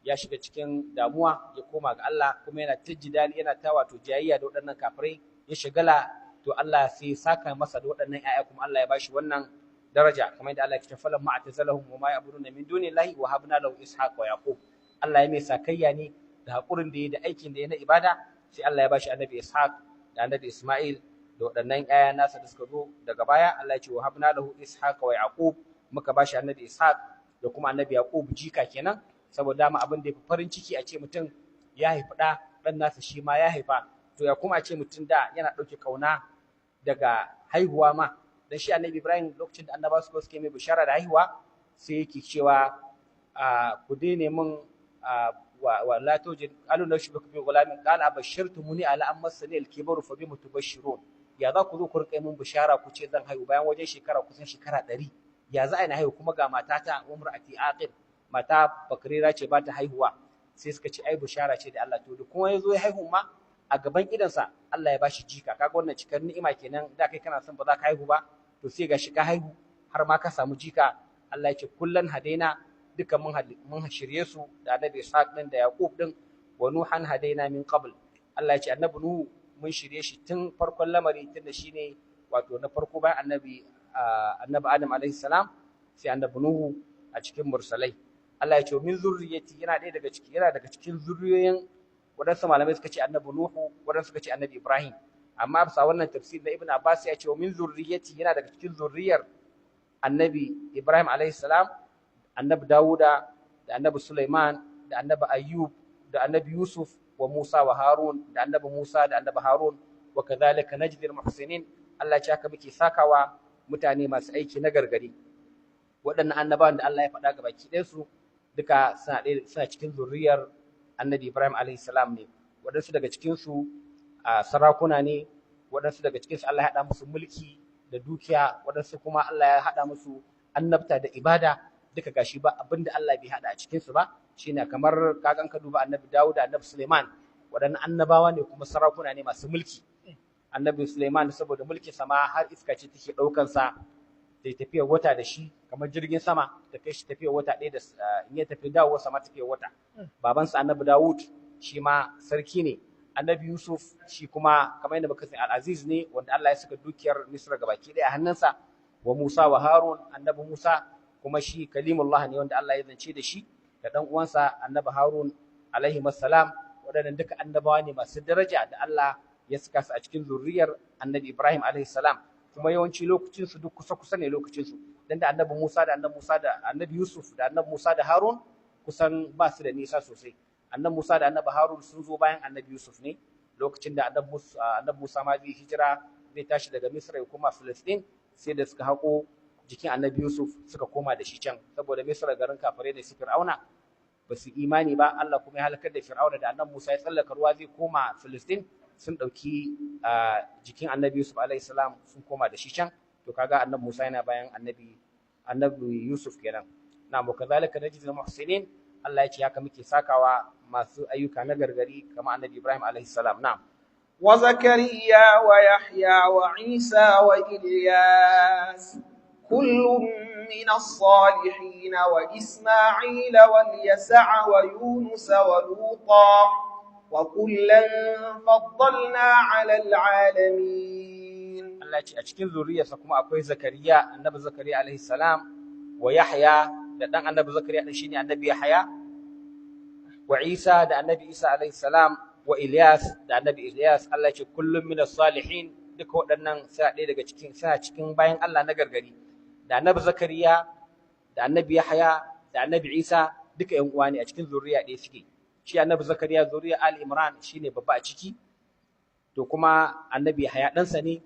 ya shiga cikin damuwa ya koma ga Allah kuma yana tajjidali yana ta wato jayayya da waɗannan kafirai ya shigala to Allah sai saka masa da waɗannan ƴaƴa kuma Allah ya bashi wannan daraja kamar yadda Allah ya ce falan ma atazalahum wa ma ya'buduna min dunillahi wa habna lahu ishaq wa yaqub Allah ya mai sakayya ne da hakurin da ya da aikin da ya na ibada sai Allah ya bashi annabi Ishaq da annabi Isma'il da waɗannan ƴaƴa nasa da suka zo daga baya Allah ya ce wa habna lahu ishaq wa yaqub muka bashi annabi Ishaq da kuma annabi Yaqub jika kenan saboda dama abin da yafi farin ciki a ce mutum ya haifi ɗan nasa shi ma ya haifa to ya kuma a ce mutum da yana ɗauke kauna daga haihuwa ma dan shi annabi Ibrahim lokacin da annabawa suka mai bishara da haihuwa sai yake cewa ku daina min wa la tujid alu na shubaka bi gulamin qala abashirtumuni ala amma sani al-kibaru fa bima tubashirun ya za ku zo ku rika min bishara ku ce zan haihu bayan wajen kusan shekara 100 ya za a na haihu kuma ga matata umrati aqil mata bakrira ce ba ta haihuwa sai suka ce ai bishara ce da Allah to da kuma yazo ya haihu ma a gaban idansa Allah ya bashi jika kaga wannan cikar ni'ima kenan da kai kana son ba za ka haihu ba to sai ga shi ka haihu har ma ka samu jika Allah ya ce kullan hadaina duka mun shirye su da annabi Ishaq din da Yaqub din wa Nuhan hadaina min qabl Allah ya ce annabi Nuhu mun shirye shi tun farkon lamari tunda shine wato na farko bayan annabi Adam alaihi salam sai annabi Nuhu a cikin mursalai Allah ya ce min zurriyati yana daga cikin zurriyoyin wadansu malamai suka ce annabi Nuhu wadansu suka ce annabi Ibrahim amma bisa wannan tafsir na Ibn Abbas ya ce min zurriyati yana daga cikin zurriyar annabi Ibrahim alaihi salam annabi Dawuda da annabi Sulaiman da annabi Ayyub da annabi Yusuf wa Musa wa Harun da annabi Musa da annabi Harun wa kadhalika najdil muhsinin Allah ya haka muke sakawa mutane masu aiki na gargari waɗannan annabawan da Allah ya faɗa ga baki ɗayan su duka suna cikin zuriyar annabi Ibrahim alaihi salam ne waɗansu daga cikin su sarakuna ne waɗansu daga cikin su Allah ya haɗa musu mulki da dukiya waɗansu kuma Allah ya haɗa musu annabta da ibada duka gashi ba abinda Allah bai hada a cikin su ba shine kamar kagan ka duba annabi Dawud da annabi Sulaiman wadannan annabawa ne kuma sarakuna ne masu mulki annabi Sulaiman saboda mulkin sa ma har iska ce take daukan sa da tafiyar wata da shi kamar jirgin sama da kai shi tafiyar wata ɗaya da in ya tafi dawo sama tafiyar wata baban sa annabi Dawud shi ma sarki ne annabi Yusuf shi kuma kamar yadda muka sani al-Aziz ne wanda Allah ya saka dukiyar Misra gabaki ɗaya a hannunsa wa Musa wa Harun annabi Musa kuma shi kalimullah ne wanda Allah ya zance da shi da dan uwansa annabi Harun alaihi assalam wadannan duka annabawa ne masu daraja da Allah ya saka su a cikin zuriyar annabi Ibrahim alaihi salam kuma yawanci lokacin su duk kusa ne lokacin su dan da annabi Musa da annabi Yusuf da annabi Musa da Harun kusan ba su da nisa sosai annabi Musa da annabi Harun sun zo bayan annabi Yusuf ne lokacin da annabi Musa ma zai hijira zai tashi daga Misra ya koma Filistin sai da suka hako jikin annabi Yusuf suka koma da shi can saboda Misra garin kafare da su Fir'auna ba su imani ba Allah kuma ya halakar da Fir'auna da annabi Musa ya tsallaka ruwa zai koma Filistin sun dauki jikin annabi Yusuf alaihi salam sun koma da shi can to kaga annabi Musa yana bayan annabi Yusuf kenan na mu kazalika najzil muhsinin Allah ya ce haka muke sakawa masu ayyuka na gargari kamar annabi Ibrahim alaihi salam na'am وزكريا ويحيى وعيسى وإلياس كل من الصالحين وإسماعيل واليسع ويونس ولوطا وكلا فضلنا على العالمين Allah ya ce a cikin zuriyarsa kuma akwai Zakariya, annabi Zakariya alaihi salam, wa Yahya da dan annabi Zakariya din shine annabi Yahya, wa Isa da annabi Isa alaihi salam, wa Ilyas da annabi Ilyas. Allah ya ce kullum minas salihin, duka waɗannan suna ɗaya daga cikin bayan Allah na gargari. Da annabi Zakariya da annabi Yahya da annabi Isa duka ƴan uwa ne a cikin zuriya ɗaya suke. Shi annabi Zakariya zuriya Ali Imran shine babba a ciki, to kuma annabi Yahya ɗansa ne,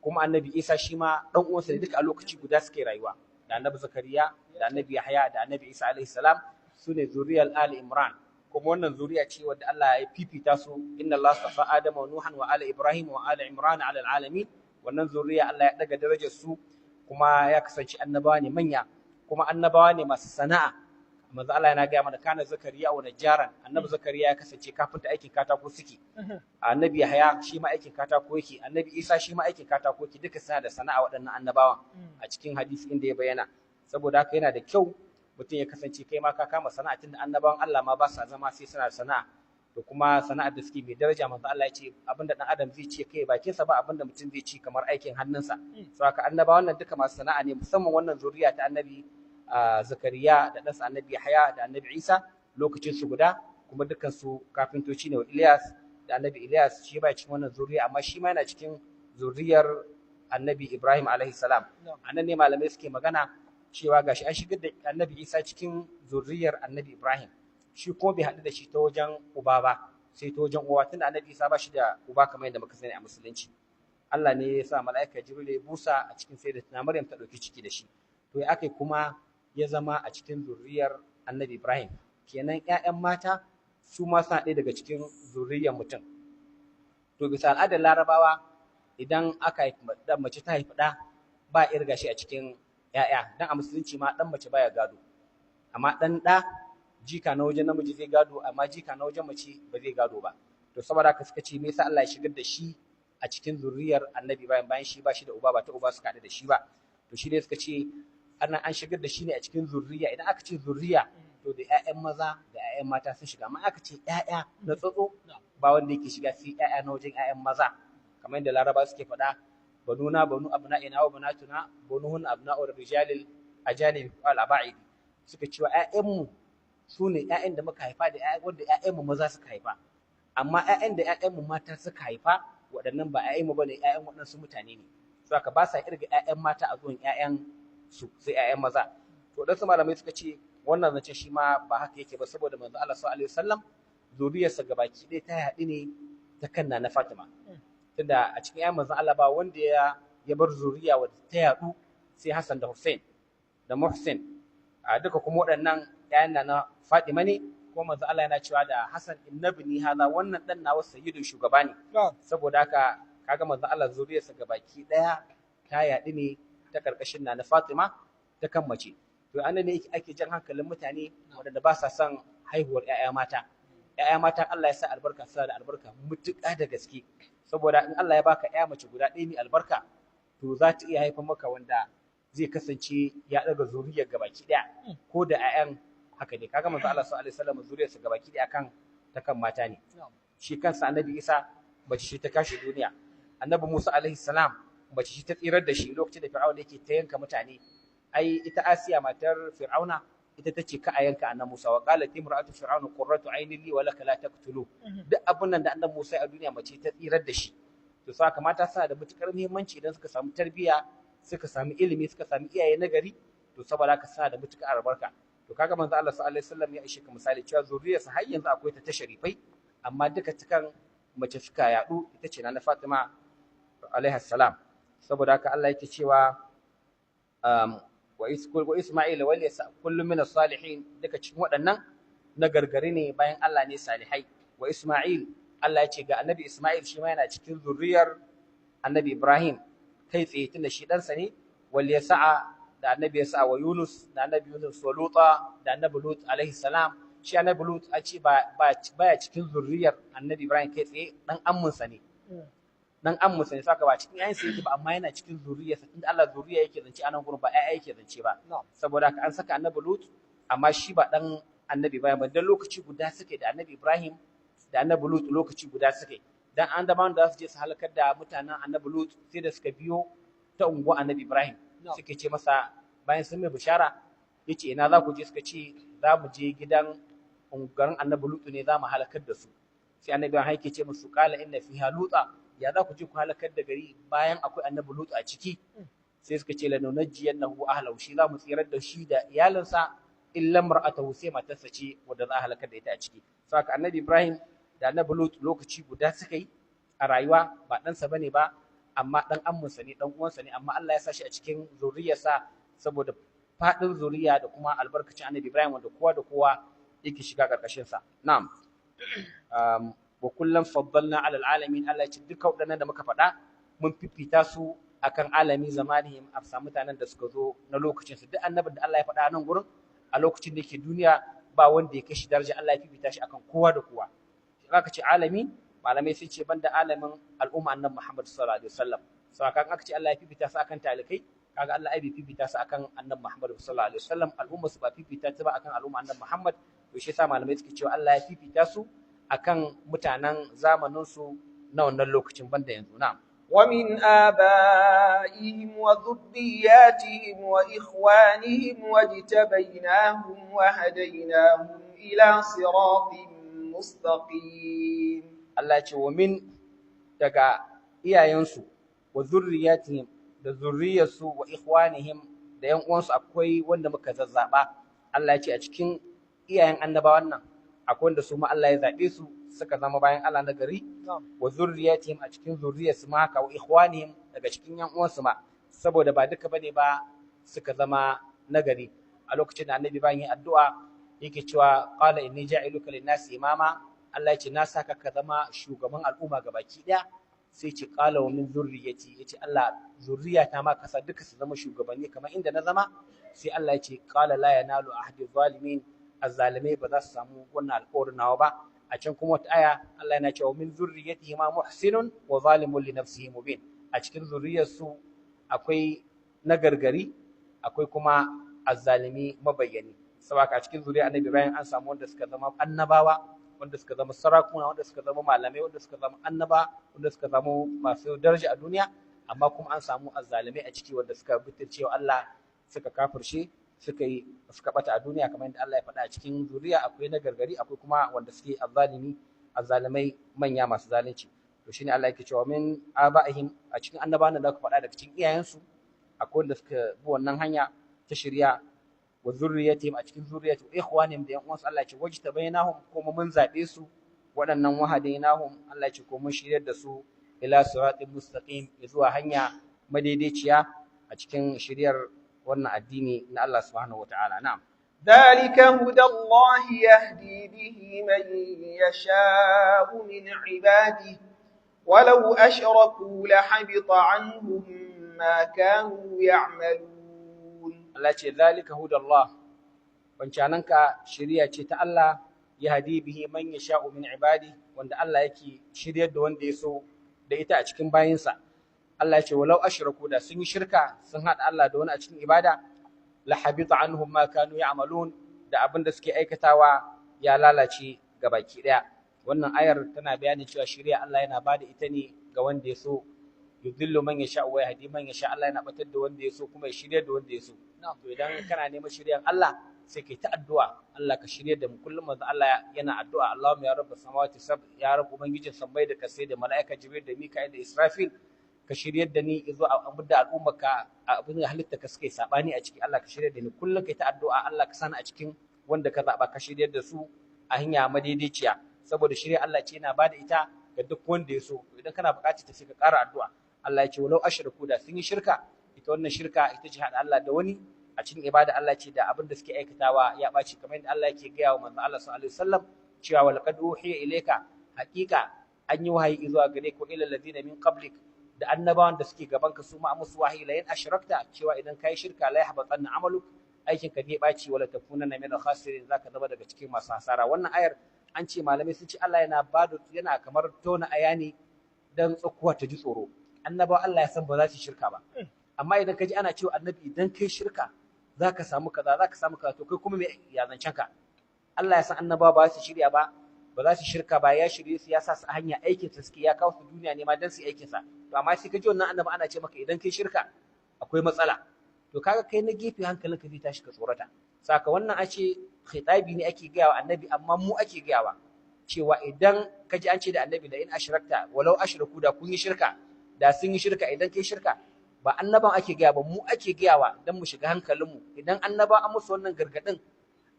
kuma annabi Isa shi ma ɗan uwansa ne, duka a lokaci guda suke rayuwa. Da annabi Zakariya da annabi Yahya da annabi Isa alaihi salam su ne zuriyar Ali Imran, kuma wannan zuriya ce wadda Allah ya fifita su. Inna Allah safa Adama wa Nuhan wa ala Ibrahim wa ala Imran ala alamin. Wannan zuriya Allah ya daga darajar su, kuma ya kasance annabawa ne manya, kuma annabawa ne masu sana'a. Manzo Allah yana gaya mana kana Zakariya wa Najjaran, annabi Zakariya ya kasance kafinta, aikin katako suke. Annabi Yahya shi ma aikin katako yake, annabi Isa shi ma aikin katako yake, duka suna da sana'a waɗannan annabawan a cikin hadisi inda ya bayyana. Saboda haka yana da kyau mutum ya kasance kai ma ka kama sana'a, tunda annabawan Allah ma ba sa zama sai suna da sana'a. To kuma sana'ar da suke mai daraja, manzo Allah ya ce abinda dan adam zai ci kai bakinsa ba abinda mutum zai ci kamar aikin hannunsa. So haka annabawan nan duka masu sana'a ne, musamman wannan zuriya ta annabi Zakariya da ɗansa annabi Yahya da annabi Isa lokacin su guda, kuma dukkan su kafintoci ne. Wa Ilyas da annabi Ilyas shi ba cikin wannan zuriya, amma shi ma yana cikin zuriyar annabi Ibrahim alaihi salam. Anan ne malamai suke magana cewa gashi an shigar da annabi Isa cikin zuriyar annabi Ibrahim, shi kuma bai haɗu da shi ta wajen uba ba, sai ta wajen uwa, tunda annabi Isa ba shi da uba kamar yadda muka sani a musulunci. Allah ne ya sa mala'ika Jibril ya busa a cikin sayyidatina Maryam ta ɗauki ciki da shi. To ya akai kuma ya zama a cikin zuriyar annabi Ibrahim, kenan ƴaƴan mata su ma suna ɗaya daga cikin zuriyar mutum. To bisa al'adar Larabawa, idan aka mace ta haifi ɗa ba a irga shi a cikin ƴaƴa, dan a musulunci ma ɗan mace baya gado, amma ɗan ɗa jika na wajen namiji zai gado, amma jika na wajen mace ba zai gado ba. To saboda haka suka ce me yasa Allah ya shigar da shi a cikin zuriyar annabi Ibrahim bayan shi ba shi da uba, ba ta uba suka haɗu da shi ba. To shi ne suka ce an shigar da shi ne a cikin zurriya. Idan aka ce zurriya, to da ƴaƴan maza da ƴaƴan mata sun shiga, amma aka ce ƴaƴa na tsotso ba wanda yake shiga sai ƴaƴa na wajen ƴaƴan maza, kamar yadda Laraba suke faɗa banuna banu abna'ina wa banatuna banuhun abna'ur rijalil ajanib wal aba'id. Suka cewa ƴaƴanmu su ne ƴaƴan da muka haifa da wanda ƴaƴanmu maza suka haifa, amma ƴaƴan da ƴaƴanmu mata suka haifa waɗannan ba ƴaƴanmu bane, ƴaƴan waɗansu mutane ne. So haka ba sa irga ƴaƴan mata a zuwan ƴaƴan su sai ƴaƴan maza. To dan su malamai suka ce wannan zance shi ma ba haka yake ba, saboda manzo Allah sallallahu alaihi wasallam zuriyarsa gabaki ɗaya ta haɗu ne ta kanna na Fatima, tunda a cikin ƴaƴan manzo Allah ba wanda ya bar zuriya wadda ta yaɗu sai Hassan da Hussein da Muhsin, a duka kuma waɗannan ƴaƴan na Fatima ne. Kuma manzo Allah yana cewa da Hassan innabni hada, wannan dan nawa sayyidin shugaba ne. Saboda haka kaga manzo Allah zuriyarsa gabaki ɗaya ta yaɗu ne ta karkashin na Fatima ta kan mace. To anan ne ake jan hankalin mutane waɗanda ba sa son haihuwar ƴaƴa mata. Ƴaƴa mata Allah ya sa albarka, sa da albarka mutuƙa da gaske, saboda in Allah ya baka ƴa mace guda ɗaya mai albarka, to za ta iya haifar maka wanda zai kasance ya ɗaga zuriyar gabaki ɗaya, ko da ƴaƴan haka ne. Kaga manzo Allah sallallahu alaihi wasallam zuriyarsa gabaki ɗaya ta kan mata ne. Shi kansa annabi Isa mace shi ta kashi duniya. Annabi Musa alaihi salam mace shi ta tsirar da shi lokacin da Fir'auna yake ta yanka mutane. Ai ita Asiya matar Fir'auna ita tace ka a yanka annabi Musa, wa qalat imra'atu fir'auna qurratu aynin li wa laka la taqtulu. Duk abun nan da annabi Musa a duniya mace ta tsirar da shi. To saka mata suna da matukar muhimmanci idan suka samu tarbiyya, suka samu ilimi, suka samu iyaye nagari, to saboda haka suna da matukar albarka. To kaga manzo Allah sallallahu alaihi wasallam ya ishe ka misali cewa zuriyarsa har yanzu akwai ta sharifai, amma duka cikan mace suka yadu, ita ce na Fatima alaiha salam. Saboda haka Allah yake cewa wa Isma'il wal Yasa kullum min as-salihin, duka cikin waɗannan na gargari ne bayan Allah ne salihai. Wa Isma'il, Allah ya ce ga annabi Isma'il shi ma yana cikin zuriyar annabi Ibrahim kai tsaye, tunda shi ɗansa ne. Wal Yasa da annabi Yasa, wa Yunus da annabi Yunus, wa Luta da annabi Lut alaihi salam. Shi annabi Lut a ce baya cikin zuriyar annabi Ibrahim kai tsaye, dan amminsa ne. Dan amminsa ne, saka ba cikin ƴaƴansa yake ba, amma yana cikin zuriyarsa, tunda Allah zuriya yake zance anan gurin, ba ƴaƴa yake zance ba. Saboda haka an saka annabi Lut, amma shi ba dan annabi Ibrahim ba, dan lokaci guda suke da annabi Ibrahim da annabi Lut, lokaci guda suke. Dan an da da su je su halakar da mutanen annabi Lut, sai da suka biyo ta unguwa annabi Ibrahim suke ce masa bayan sun mai bishara yace ina za ku je suka ce za mu je gidan ungarin annabi Lutu ne za mu halakar da su sai annabi Ibrahim yake ce musu qala inna fiha luta ya za ku je ku halakar da gari bayan akwai annabi Lutu a ciki sai suka ce lanunajjiyannahu ahlahu shi za mu tsirar da shi da iyalinsa illa mar'atahu sai matarsa ce wanda za a halakar da ita a ciki saboda annabi Ibrahim da annabi Lutu lokaci guda suka yi a rayuwa ba ɗansa bane ba amma ɗan amminsa ne ɗan uwansa ne amma Allah ya sa shi a cikin zuriyarsa saboda faɗin zuriya da kuma albarkacin annabi Ibrahim wanda kowa da kowa yake shiga ƙarƙashin sa na'am wa kullum faddalna ala alamin Allah ya ce duka waɗannan da muka faɗa mun fifita su akan alami zamanihim a samu mutanen da suka zo na lokacin su duk annabin da Allah ya faɗa nan gurin a lokacin da yake duniya ba wanda ya kai shi daraja Allah ya fifita shi akan kowa da kowa aka ce alami malamai sun ce banda alamin al'umma annabi Muhammad sallallahu alaihi wasallam so kan aka ce Allah ya fifita su akan talikai kaga Allah ai bai fifita su akan annabi Muhammad sallallahu alaihi wasallam al'umma su ba fifita ta ba akan al'umma annabi Muhammad to shi yasa malamai suke cewa Allah ya fifita su akan mutanen zamanin su na wannan lokacin banda yanzu na'am ومن آبائهم وذرياتهم وإخوانهم واجتبيناهم وهديناهم إلى صراط مستقيم Allah ya ce wa min daga iyayensu wa zurriyatihim da zurriyarsu wa ikhwanihim da yan uwansu akwai wanda muka zazzaba Allah ya ce a cikin iyayen annabawan nan akwai wanda su ma Allah ya zabe su suka zama bayan Allah na gari wa zurriyatihim a cikin zurriyarsu ma haka wa ikhwanihim daga cikin yan uwansu ma saboda ba duka bane ba suka zama nagari a lokacin da annabi bayan yin addu'a yake cewa qala inni ja'iluka lin-nasi imama Allah ya ce na saka ka zama shugaban al'umma gabaki daya sai ce qala wa min zurriyati yace Allah zurriyata ma kasa duka su zama shugabanni kamar inda na zama sai Allah ya ce qala la yanalu ahdi zalimin azzalimai ba za su samu wannan alƙawarin nawa ba a can kuma wata aya Allah yana cewa min zurriyatihi ma muhsinun wa zalimun li nafsihi mubin a cikin zurriyarsu akwai nagargari akwai kuma azzalimi mabayyani saboda a cikin zuriyar annabi bayan an samu wanda suka zama annabawa wanda suka zama sarakuna wanda suka zama malamai wanda suka zama annaba wanda suka zama masu daraja a duniya amma kuma an samu azzalimai a ciki wanda suka bitircewa Allah suka kafirce suka bata a duniya kamar yadda Allah ya faɗa a cikin zuriya akwai na gargari akwai kuma wanda suke azzalimai manya masu zalunci to shine Allah yake cewa min aba'ihim a cikin annabawan da aka faɗa daga cikin iyayensu akwai wanda suka bi wannan hanya ta shari'a wa zurriyatihim a cikin zurriyatu ikhwanihim da yan uwansu Allah ya ce wajtabainahum kuma mun zabe su waɗannan wahadainahum Allah ya ce ko mun shiryar da su ila siratin mustaqim zuwa hanya madaidaiciya a cikin shiryar wannan addini na Allah subhanahu wataala na'am ذلك هدى الله يهدي به من يشاء من عباده ولو أشركوا لحبط عنهم ما كانوا يعملون Allah ce zalika hudallah wancananka shiriya ce ta Allah ya hadi bihi man yasha'u min ibadi wanda Allah yake shiryar da wanda ya so da ita a cikin bayinsa Allah ya ce walau ashraku da sun yi shirka sun hada Allah da wani a cikin ibada la habita anhum ma kanu ya'malun da abin da suke aikatawa ya lalace gabaki daya wannan ayar tana bayani cewa shiriya Allah yana bada ita ne ga wanda ya so yudillu man yasha wa yahdi man yasha Allah yana batar da wanda ya so kuma ya shiryar da wanda ya so to idan kana neman shiryan Allah sai kai ta addu'a Allah ka shiryar da mu kullum manzo Allah yana addu'a Allahumma ya rabbas samawati sab ya rabb ubangijin sammai da kasai da malaika jibril da mika'il da israfil ka shiryar da ni izo abin da al'ummarka abin da halitta ka suke sabani a ciki Allah ka shiryar da ni kullum kai ta addu'a Allah ka sani a cikin wanda ka zaba ka shiryar da su a hanya madaidaiciya saboda shirya Allah ce yana bada ita ga duk wanda ya so idan kana buƙatar ta sai ka ƙara addu'a Allah ya ce walau ashraku da sun yi shirka ita wannan shirka ita ce hada Allah da wani a cikin ibada Allah ce da abin da suke aikatawa ya baci kamar yadda Allah yake gaya wa manzo Allah sallallahu alaihi wasallam cewa walaqad uhiya ilayka haqiqa an yi wahayi zuwa gare ku ila alladhina min qablik da annabawan da suke gaban ka su ma musu wahayi la in ashrakta cewa idan kai shirka la yahbatanna amaluk aikin ka zai baci wala takunanna min al-khasirin zaka zama daga cikin masu hasara wannan ayar an ce malamai sun ce Allah yana kamar tona ayani dan tsakuwa ta ji tsoro annabawa Allah ya san ba za su shirka ba amma idan ka ji ana cewa annabi idan kai shirka zaka samu kaza to kai kuma me ya zancen ka Allah ya san annabawa ba su shirya ba za su shirka ba ya shirye su ya sa su a hanya aikin su suke ya kawo su duniya ne ma dan su aikin sa to amma sai ka ji wannan annabi ana ce maka idan kai shirka akwai matsala. To kaga kai na gefe hankalinka zai tashi ka tsorata. Saka wannan a ce khitabi ne ake gaya wa annabi, amma mu ake gayawa cewa idan ka ji an ce da annabi da in ashrakta walau ashraku da kun yi shirka, da sun yi shirka, idan kai shirka, ba annaban ake gaya ba, mu ake gayawa dan mu shiga hankalinmu. Idan annaba an musu wannan gargadin,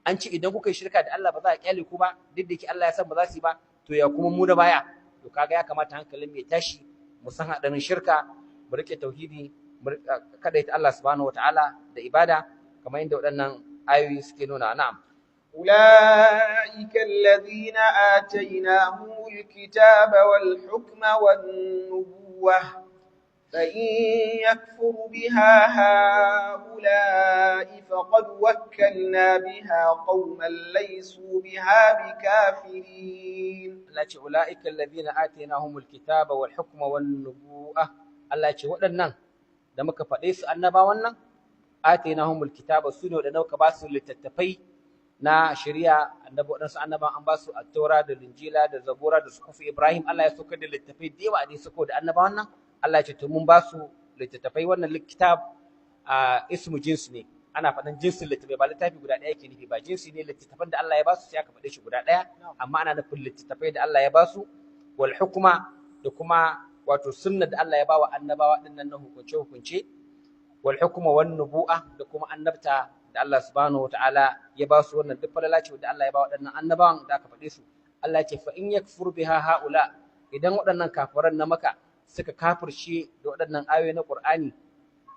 an ce idan kuka yi shirka da Allah ba za a kyale ku ba, duk da yake Allah ya san ba za su yi ba, to ya kuma mu da baya. To kaga ya kamata hankalin mu ya tashi, mu san hadarin shirka, mu rike tauhidi, mu kadaita Allah subhanahu wataala da ibada kamar yadda waɗannan ayoyi suke nuna. Na'am. أولئك الذين آتيناهم الكتاب والحكم والنبوة فإن يكفر بها هؤلاء فقد وكلنا بها قوما ليسوا بها بكافرين. أولئك الذين آتيناهم الكتاب والحكم والنبوة. Allah ce waɗannan da muka faɗe su annabawan nan, atainahumul kitaba, su ne waɗanda muka ba su littattafai na shari'a. Waɗansu annabawan an ba su at-taura da linjila da zabura da sukufi Ibrahim. Allah ya saukar da littattafai da yawa ne saboda annabawan nan. Allah ya ce to mun ba su littattafai. Wannan kitab ismu jins ne, ana faɗan jinsin littattafai, ba littafi guda ɗaya yake nufi ba, jinsi ne littattafan da Allah ya ba su sai aka faɗe shi guda ɗaya, amma ana nufin littattafai da Allah ya ba su. Wal hukuma, da kuma wato sunna da Allah ya ba wa annabawa dinnan na hukunce-hukunce. Wal hukuma wan nubu'a, da kuma annabta da Allah subhanahu wataala ya ba su. Wannan duk falala ce da Allah ya ba waɗannan annabawan da aka faɗe su. Allah ya ce fa in yakfur biha haula, idan waɗannan kafiran na Makka suka kafirce da waɗannan ayoyi na Qur'ani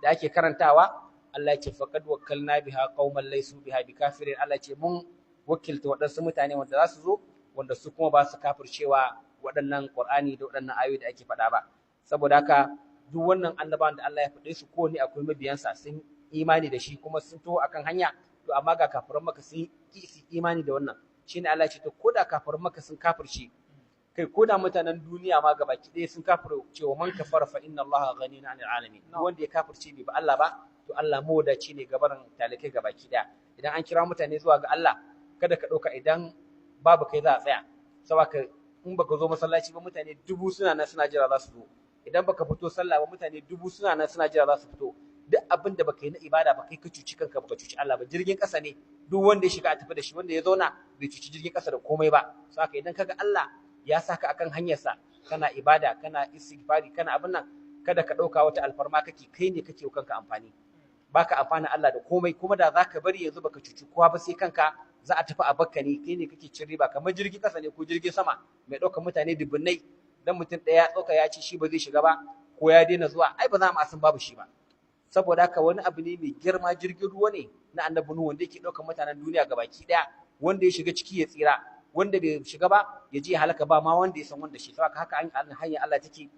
da ake karantawa, Allah ya ce faqad wakkalna biha qauman laysu biha bikafirin. Allah ya ce mun wakilta waɗansu mutane wanda za su zo, wanda su kuma ba su kafircewa waɗannan Qur'ani da waɗannan ayoyi da ake faɗa ba. Saboda haka duk wannan annabawan da Allah ya faɗe su, kowanne akwai mabiyansa sun imani da shi kuma sun taho akan hanya. To amma ga kafiran Makka sun ki imani da wannan, shine Allah ya ce to koda kafiran Makka sun kafirce, kai koda mutanen duniya ma gabaki ɗaya sun kafirce, wa man kafara fa inna Allaha ghaniyun 'anil 'alamin. Wanda ya kafirce bai ba Allah ba, to Allah mawadaci ne gabaran talikai gabaki ɗaya. Idan an kira mutane zuwa ga Allah, kada ka ɗauka idan babu kai za a tsaya. Saboda in baka zo masallaci ba, mutane dubu suna nan suna jira za su zo. Idan baka fito sallah ba, mutane dubu suna nan suna jira za su fito. Duk abin da baka yi na ibada ba, kai ka cuci kanka, baka cuci Allah ba. Jirgin ƙasa ne, duk wanda ya shiga a tafi da shi, wanda ya zauna bai cuci jirgin ƙasa da komai ba. Saboda idan kaga Allah ya saka akan hanyarsa, kana ibada, kana istighfari, kana abin nan, kada ka ɗauka wata alfarma kake, kai ne kake kanka amfani. Baka amfana Allah da komai, kuma da zaka bari yanzu baka cuci kowa ba sai kanka, za a tafi a bakka ne, kai ne kake cin riba. Kamar jirgin ƙasa ne ko jirgin sama mai ɗaukar mutane dubunnai, dan mutum ɗaya ya ɗauka ya ci shi ba zai shiga ba, ko ya daina zuwa, ai ba za mu san babu shi ba. Saboda haka wani abu ne mai girma, jirgin ruwa ne na annabi Nuhu wanda yake ɗaukar mutanen duniya gabaki ɗaya. Wanda ya shiga ciki ya tsira, wanda bai shiga ba ya je ya halaka, ba ma wanda ya san wanda shi. Saboda haka hanyar Allah take,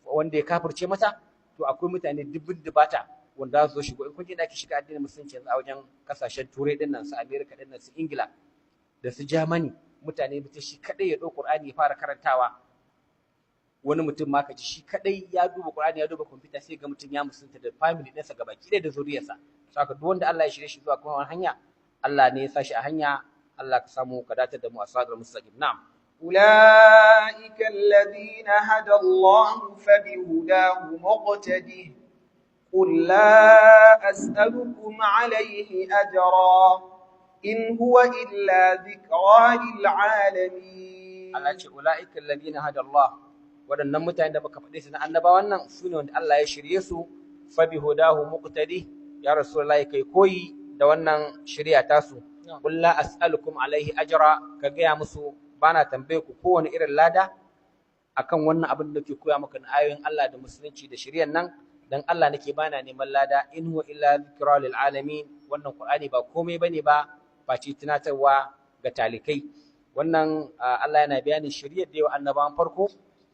wanda ya kafirce mata, to akwai mutane dubata wanda za su shigo. In kun je da ake shiga addinin musulunci yanzu a wajen kasashen turai din nan, su America din nan, su Ingila da su Germany, mutane mutum shi kadai ya ɗau Qur'ani ya fara karantawa. Wani mutum ma ka ji shi kadai ya duba Qur'ani, ya duba kwamfuta, sai ga mutum ya musulunta da family ɗinsa gabaki ɗaya da zuriyarsa. Saka duk wanda Allah ya shirye shi zuwa kuma wani hanya, Allah ne ya sa shi a hanya. Allah ka samu ka datar da mu a siratal mustaqim. Na'am. أولئك الذين هدى الله فبهداه مقتده قل لا أسألكم عليه أجرا إن هو إلا ذكرى للعالمين. Allah ce ula'ika alladhina hada Allah, waɗannan mutane da baka faɗe su na annabawan nan, su ne wanda Allah ya shirye su. Fa bi hudahu muqtadi, ya rasulullahi kai koyi da wannan shari'a ta su. Qul la as'alukum alaihi ajra, ka gaya musu bana tambaye ku kowane irin lada akan wannan abin da ke koya maka na ayoyin Allah da musulunci da shari'ar nan, dan Allah nake bana neman lada. In huwa illa dhikra lil alamin, wannan Qur'ani ba komai bane ba face tunatarwa ga talikai. Wannan Allah yana bayanin shari'ar da yawa annabawan farko,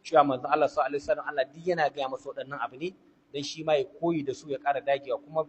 cewa manzon Allah sallallahu alaihi wasallam Allah duk yana ga masa waɗannan abu ne dan shi ma ya koyi da su, ya ƙara dagewa kuma